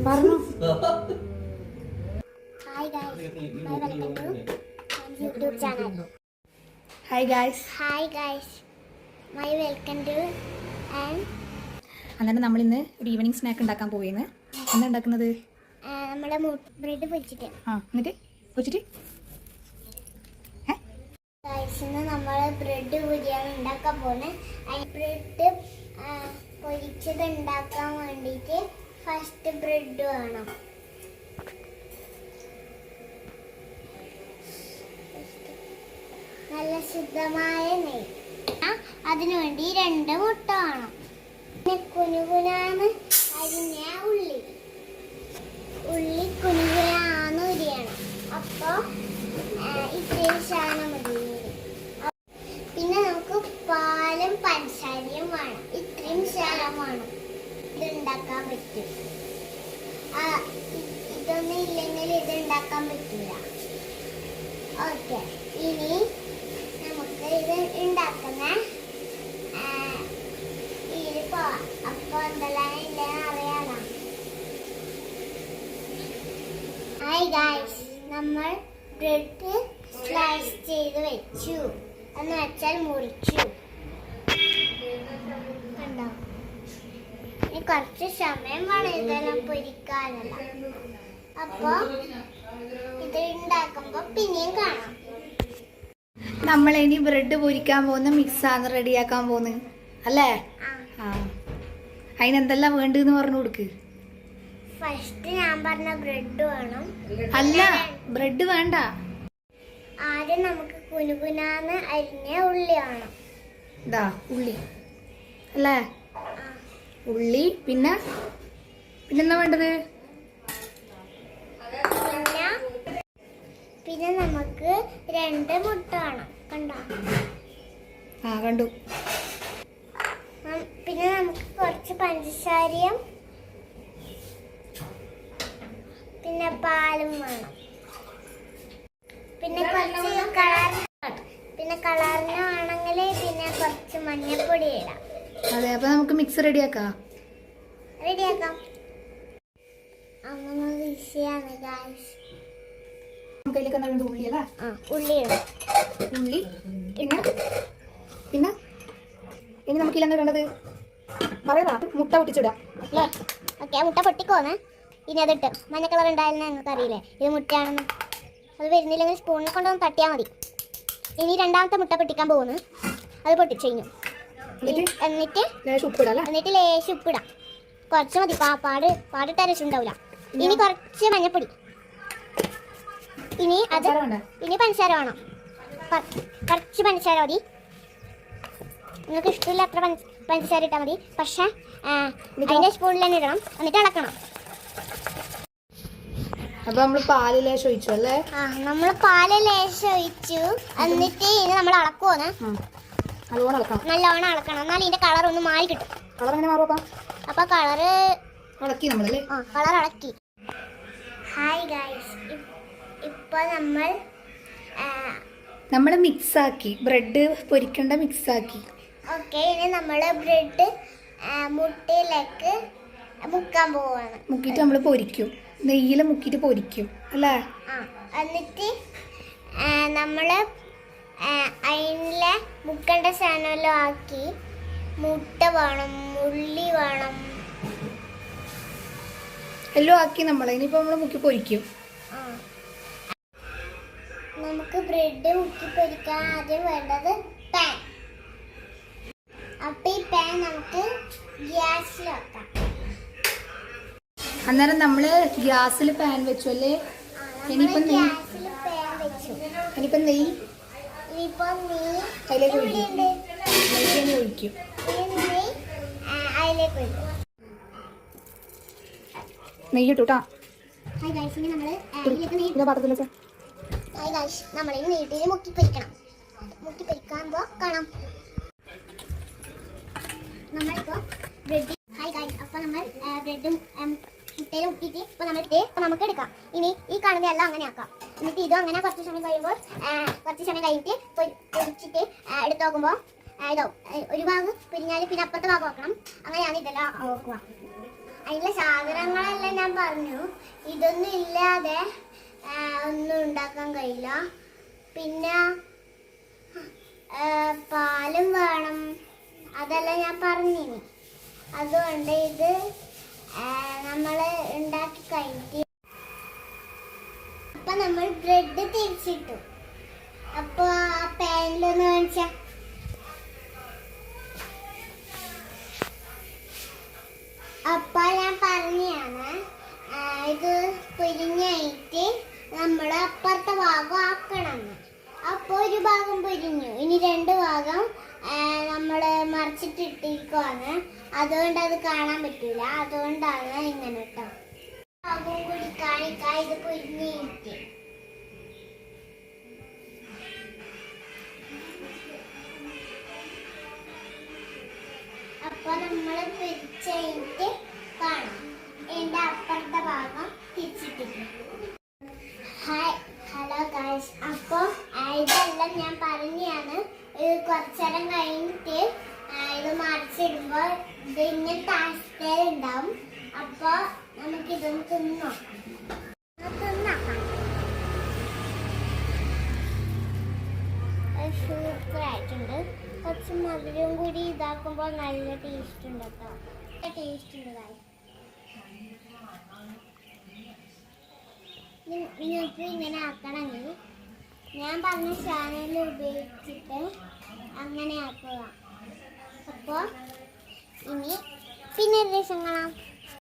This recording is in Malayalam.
പറഞ്ഞു. Hi guys, welcome to YouTube channel. Hi guys. Hi guys, my welcome to. അന്നേരം നമ്മളിന്ന് ഒരു ഈവനിങ് സ്നാക്ക് ഉണ്ടാക്കാൻ പോവുകയാണ്. എന്താ ഉണ്ടാക്കുന്നത്? നമ്മുടെ ബ്രെഡ് പൊരിച്ചിട്ട്. എന്നിട്ട് പൊരിച്ചിട്ട് ഇന്ന് നമ്മൾ ബ്രെഡ് പൊരിയാണ് ഉണ്ടാക്കാൻ പോകുന്നത്. ബ്രെഡ് പൊരിച്ചത് ഉണ്ടാക്കാൻ വേണ്ടിയിട്ട് ഫസ്റ്റ് ബ്രെഡ് വേണം. നല്ല ശുദ്ധമായ നെയ്യ്. അതിനുവേണ്ടി 2 മുട്ട വേണം. പിന്നെ കുനുകുനാന്ന് അരിഞ്ഞ ഉള്ളി കുനുകുനാന്ന് ഉരിയണം. അപ്പോൾ ഇത്രയും സാധനം മതി. പിന്നെ നമുക്ക് പാലും പഞ്ചസാരയും വേണം. ഇത്രയും സാധനം വേണം. ഇത് ഉണ്ടാക്കാൻ പറ്റും. ഇതൊന്നും ഇല്ലെങ്കിൽ ഇത് ഉണ്ടാക്കാൻ പറ്റില്ല. ഓക്കെ, ഇനി നമുക്ക് ഇത് ഉണ്ടാക്കുന്ന ഇതിൽ പോവാം. അപ്പോൾ എന്തെല്ലാം ഇല്ലെന്ന് അറിയാലോ. ഹായ് ഗായ്സ്, നമ്മൾ ബ്രെഡ് സ്ലൈസ് ചെയ്ത് വെച്ചു. എന്ന് വെച്ചാൽ മുറിച്ചു. കണ്ടോ? ഇനി കുറച്ച് സമയം വേണം ഇതെല്ലാം പൊരിക്കാനല്ല. അപ്പൊ ഇത് ഉണ്ടാക്കുമ്പോ പിന്നെയും കാണാം. നമ്മളിനി ബ്രെഡ് പൊരിക്കാൻ പോകുന്ന മിക്സാണ് റെഡിയാക്കാൻ പോകുന്നത് അല്ലേ? അതിനെന്തെല്ലാം വേണ്ടെന്ന് പറഞ്ഞു കൊടുക്ക്. ഫസ്റ്റ് ഞാൻ പറഞ്ഞ ബ്രെഡ് വേണം. അല്ല, ബ്രെഡ് വേണ്ട. ആദ്യം നമുക്ക് കുനുകുനാന്ന് അരിഞ്ഞ ഉള്ളി വേണം. ഇതാ ഉള്ളി അല്ലേ? ഉള്ളി. പിന്നെന്താ വേണ്ടത്? പിന്നെ നമുക്ക് 2 മുട്ട വേണം. കണ്ടോ? കണ്ടു. പിന്നെ നമുക്ക് കുറച്ച് പഞ്ചസാരയും പിന്നെ പാലും വേണം. പിന്നെ കുറച്ച് കളറിന് വേണമെങ്കിൽ പിന്നെ കുറച്ച് മഞ്ഞപ്പൊടി ഇടാം. അതെ, അപ്പൊ നമുക്ക് മിക്സ് റെഡിയാക്കാം. അങ്ങനെ ഈസിയാണ് ഗായ്സ്. ഉള്ളി അല്ലേ? ഉള്ളി ഇടാം. ഉള്ളി. പിന്നെ ഇനി നമുക്ക് ഇല്ലെന്ന് വേണ്ടത് പറയാ. മുട്ട പൊട്ടിച്ചിടാം അല്ലേ? ഓക്കെ, മുട്ട പൊട്ടിക്കോന്ന്. ഇനി അതിട്ട് മഞ്ഞ കളർ ഉണ്ടായിരുന്ന നിങ്ങൾക്ക് അറിയില്ലേ ഇത് മുട്ടയാണെന്ന്. അത് വരുന്നില്ലെങ്കിൽ സ്പൂണിൽ കൊണ്ടൊന്ന് തട്ടിയാൽ മതി. ഇനി 2ാമത്തെ മുട്ട പൊട്ടിക്കാൻ പോകുന്നു. അത് പൊട്ടിച്ചു കഴിഞ്ഞു. എന്നിട്ട് ലേശം ഉപ്പിടാം. കുറച്ച് മതി. പാടിട്ട രസമുണ്ടാവില്ല. ഇനി കുറച്ച് മഞ്ഞപ്പൊടി. ഇനി പഞ്ചസാര വേണം. കുറച്ച് പഞ്ചസാര മതി. നിങ്ങൾക്ക് ഇഷ്ടമില്ല അത്ര പഞ്ചസാര ഇട്ടാൽ മതി. പക്ഷെ അതിൻ്റെ സ്പൂണിൽ തന്നെ ഇടണം. എന്നിട്ട് ഇളക്കണം. അപ്പൊ നമ്മള് പാല് ലേശം ഒഴിച്ചു അല്ലേ? നമ്മള് പാല് ലേശം ഒഴിച്ചു. എന്നിട്ട് ഇനി നമ്മൾ ഇളക്കുവോന്ന്. നല്ലോണം ഇളക്കണം. എന്നാൽ ഇതിന്റെ കളർ ഒന്ന് മാറി കിട്ടും. കളർ എങ്ങനെ മാറും? അപ്പൊ കളറ് ഇളക്കി നമ്മളല്ലേ? കളർ ഇളക്കി. ഹായ് ഗൈസ്, ഇപ്പൊ നമ്മൾ മിക്സ് ആക്കി. ബ്രെഡ് പൊരിക്കേണ്ട മിക്സ് ആക്കി. ഓക്കെ, ഇനി നമ്മള് ബ്രെഡ് മുട്ടയിലേക്ക് മുക്കാൻ പോവാണ്. മുക്കിയിട്ട് നമ്മൾ പൊരിക്കും. നെയ്യിൽ മുക്കിയിട്ട് പൊരിക്കും അല്ലേ? എന്നിട്ട് നമ്മള് അതിലെ മുക്കേണ്ട സാധനമെല്ലാം ആക്കി. മുട്ട വേണം, ഉള്ളി വേണം, എല്ലാം ആക്കി നമ്മൾ ഇനിയിപ്പോൾ നമ്മൾ മുക്കി പൊരിക്കും. നമുക്ക് ബ്രെഡ് മുക്കി പൊരിക്കാൻ ആദ്യം വേണ്ടത് പാൻ. അപ്പൊ ഈ പാൻ നമുക്ക് ഗ്യാസിൽ വെക്കാം. അന്നേരം നമ്മള് ഗ്യാസിൽ പാൻ വെച്ചു അല്ലേ? ഇനിയിപ്പം നെയ്യ് അതിലേക്ക് ഒഴിക്കും. നെയ്യ് ഇട്ടൂട്ടാ. നമ്മൾ നെയ്യിൽ മുക്കി പൊരിക്കുമ്പോ കാണാം. നമ്മളിപ്പോ ബ്രെഡ് അപ്പൊ നമ്മൾ ബ്രെഡും മുട്ടയിൽ മുക്കിയിട്ട് ഇപ്പൊ നമുക്ക് എടുക്കാം. ഇനി ഈ കാണുന്ന എല്ലാം അങ്ങനെ ആക്കാം. എന്നിട്ട് ഇതും അങ്ങനെ കുറച്ച് സമയം കഴിഞ്ഞിട്ട് പൊരിച്ചിട്ട് എടുത്ത് നോക്കുമ്പോൾ ഇതോ ഒരു ഭാഗം പിരിഞ്ഞാൽ പിന്നെ അപ്പുറത്തെ ഭാഗം വെക്കണം. അങ്ങനെയാണ് ഇതെല്ലാം നോക്കുക. അതിനുള്ള സാധനങ്ങളെല്ലാം ഞാൻ പറഞ്ഞു ഇതൊന്നും ഇല്ലാതെ ഒന്നും ഉണ്ടാക്കാൻ കഴിയില്ല. പിന്നെ പാലും വേണം, അതെല്ലാം ഞാൻ പറഞ്ഞിനി. അതുകൊണ്ട് ഇത് നമ്മൾ ഉണ്ടാക്കി കഴിക്കും. അപ്പൊ നമ്മൾ ബ്രെഡ് തിരിച്ചിട്ടു. അപ്പൊ ആ പാനിലൊന്ന് കാണിച്ച അപ്പൊ ഞാൻ പറഞ്ഞാണ് ഇത് പൊരിഞ്ഞായിട്ട് നമ്മൾ അപ്പുറത്തെ ഭാഗം ആക്കണം. അപ്പൊ ഒരു ഭാഗം പൊരിഞ്ഞു, ഇനി 2 ഭാഗം നമ്മൾ മറിച്ചിട്ടിരിക്കുവാണ്. അതുകൊണ്ട് അത് കാണാൻ പറ്റൂല, അതുകൊണ്ടാണ് ഇങ്ങനെ കേട്ടോ. ഭാഗവും കൂടി കാണിക്കാം, ഇത് പൊരിഞ്ഞിട്ട്. അപ്പൊ നമ്മൾ പൊരിച്ചിട്ട് കാണാം. എന്റെ അപ്പുറത്തെ ഭാഗം തിരിച്ചിട്ടിട്ട്. ഹലോ ഗൈസ്, അപ്പോൾ ഇതെല്ലാം ഞാൻ പറഞ്ഞാണ്. കുറച്ചേരം കഴിഞ്ഞിട്ട് ഇത് മറിച്ചിടുമ്പോൾ ഇത് ഇങ്ങനത്തെ അവസ്ഥയിലുണ്ടാവും. അപ്പോൾ നമുക്കിതൊന്ന് തിന്നോക്കാം. സൂപ്പറായിട്ടുണ്ട്. കുറച്ച് മധുരവും കൂടി ഇതാക്കുമ്പോൾ നല്ല ടേസ്റ്റ് ഉണ്ട് കേട്ടോ. ടേസ്റ്റ് ഉണ്ട് ഗൈസ്. നിങ്ങൾക്ക് ഇങ്ങനെ ആക്കണമെങ്കിൽ ഞാൻ പറഞ്ഞ ചാനൽ ഉപയോഗിച്ചിട്ട് അങ്ങനെ ആക്കുക. അപ്പോൾ ഇനി പിന്നെ ഒരു ദിവസം കാണാം.